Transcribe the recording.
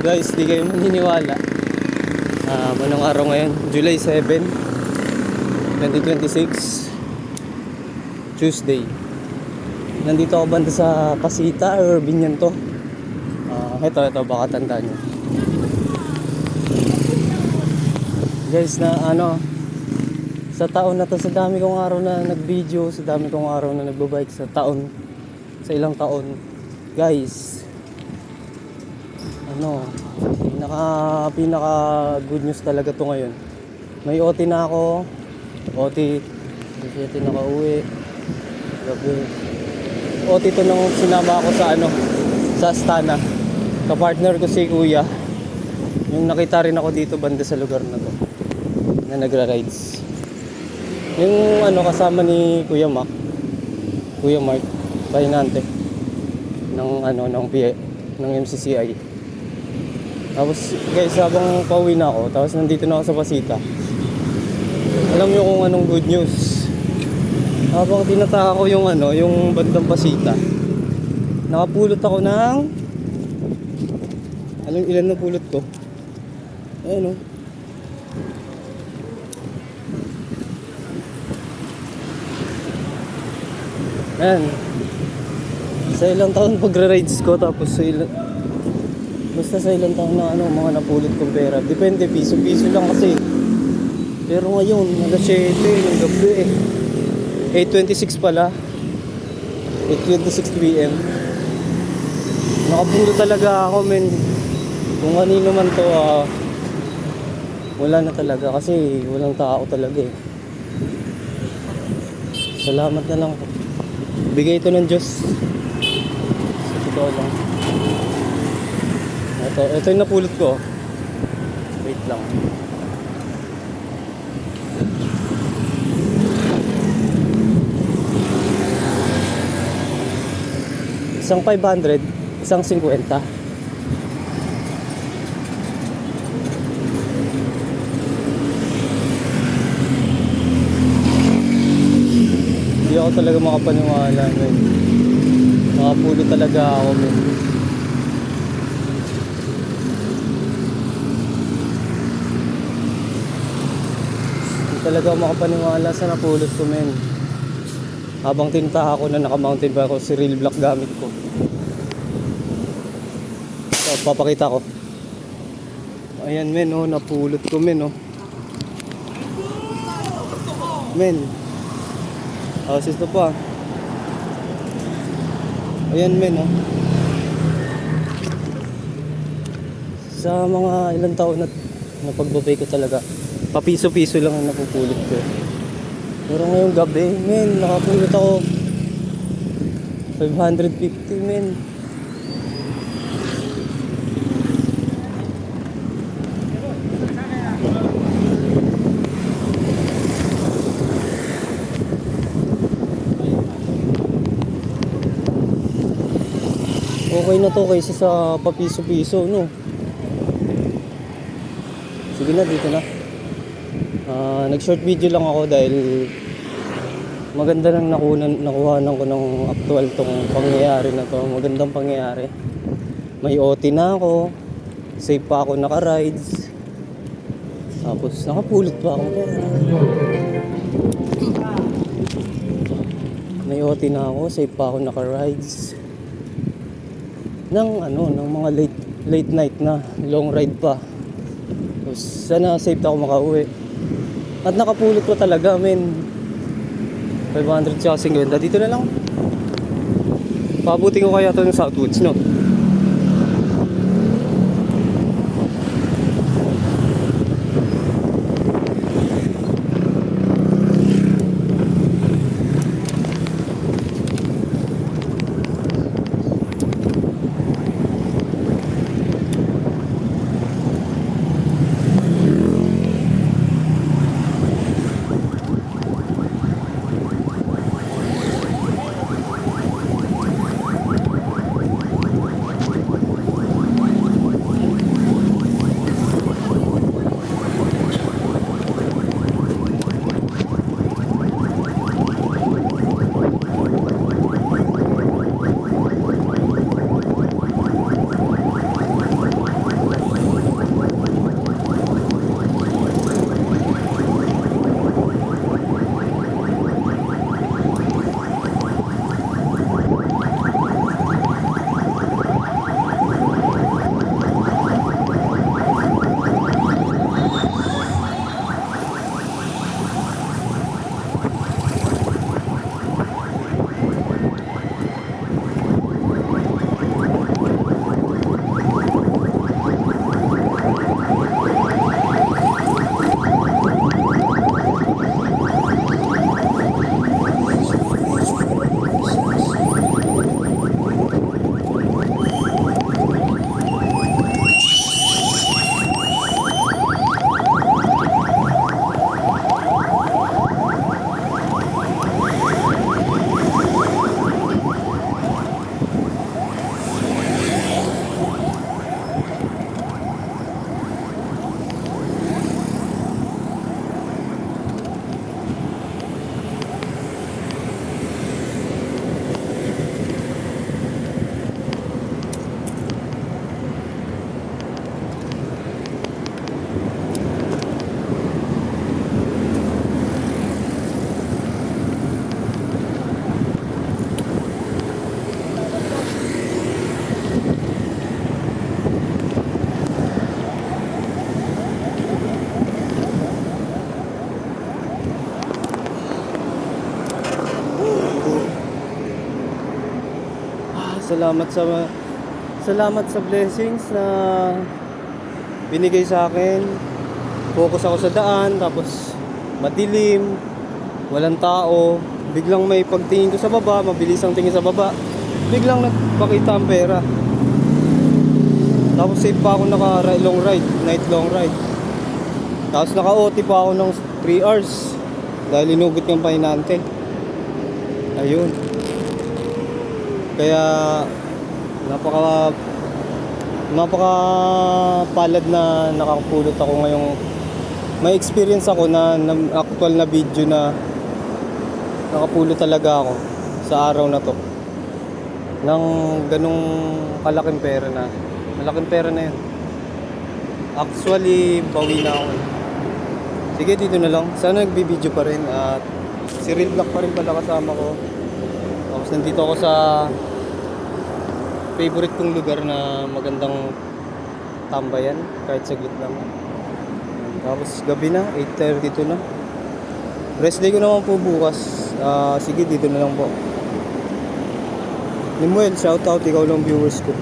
Guys, di kayo maniniwala. Anong araw ngayon? July 7, 2026, Tuesday. Nandito ako banda sa Pasita or Binyan to. Ito, baka tandaan nyo. Guys, sa taon na to, sa dami kong araw na nag-video, sa dami kong araw na nagbabike sa ilang taon. Guys, pinaka good news talaga to ngayon. May OT na ako. OT, hindi nakauwi. Gabi. OT to nung sinama ako sa Astana. Kapartner ko si Kuya. Yung nakita rin ako dito banda sa lugar na to na nagra-rides. Yung kasama ni Kuya Mark, Pahinante ng PA, ng MCCI. Tapos guys, habang pauwi na ako, tapos nandito na ako sa Pasita. Alam niyo kung anong good news. Habang tinataka ko yung bandang Pasita, nakapulot ako ng ilan na pulot ko? Ayun. Ayan. Sa ilang taon pagra-rides ko, tapos basta sa ilang taon na mga napulot kong pera. Depende, piso-piso lang kasi. Pero ngayon, alas 7 ng gabi 8:26 pala. 8:26 PM. Nakapulot talaga ako, men. Kung kanino man to, wala na talaga kasi walang tao talaga eh. Salamat na lang. Bigay ito ng Diyos. Sa totoo lang. Ito yung napulot ko. Wait lang. Isang 500, isang 50. Hindi ako talaga makapaniwala, men. Nakapulot talaga ako, men. Talaga makapaniwala sa napulot ko, men. Habang tintaha ko na naka-mountain bike ako, si Real Black gamit ko. So, papakita ko. Ayan, men, napulot ko, men, men. Ito pa. Ayan, men, Sa mga ilang taon na pagbabay ko talaga, papiso-piso lang ang napupulot ko. Pero ngayong gabi, men, nakapulot ako 550, men. Okay na to kaysa sa papiso-piso, no? Sige na, dito na. Nag-short video lang ako dahil maganda lang nakuhanan ko ng actual tong pangyayari na to. Magandang pangyayari. May OT na ako. Safe pa ako naka-rides. Tapos nakapulot pa ako. May OT na ako. Safe pa ako naka-rides. Ng mga late night na long ride pa. Tapos sana safe ako makauwi. At nakapulot ko talaga, men. 500 siya kasing ganda. Dito na lang. Pabuti ko kaya ito ng Southwoods, no? Salamat sa blessings na binigay sa akin. Focus ako sa daan, tapos madilim, walang tao. Biglang may pagtingin ko sa baba, mabilis ang tingin sa baba. Biglang nagpakita ang pera. Tapos safe pa ako naka long ride, night long ride. Tapos naka-OT pa ako ng 3 hours dahil inugot yung pahinante. Ayun. Kaya napaka palad na nakakapulot ako ngayong may experience ako na actual na video na nakapulot talaga ako sa araw na to ng ganong kalaking pera na malaking pera na yun. Actually bawi na ako. Sige, dito na lang. Sana nagbibideo pa rin at si Real Black pa rin pala kasama ko. Tapos nandito ako sa favorite kong lugar na magandang tambayan kahit saglit lang. Tapos gabi na, 8:32 na. Rest day ko naman po bukas. Sige, dito na lang po. Limuel, shoutout, ikaw lang viewers ko.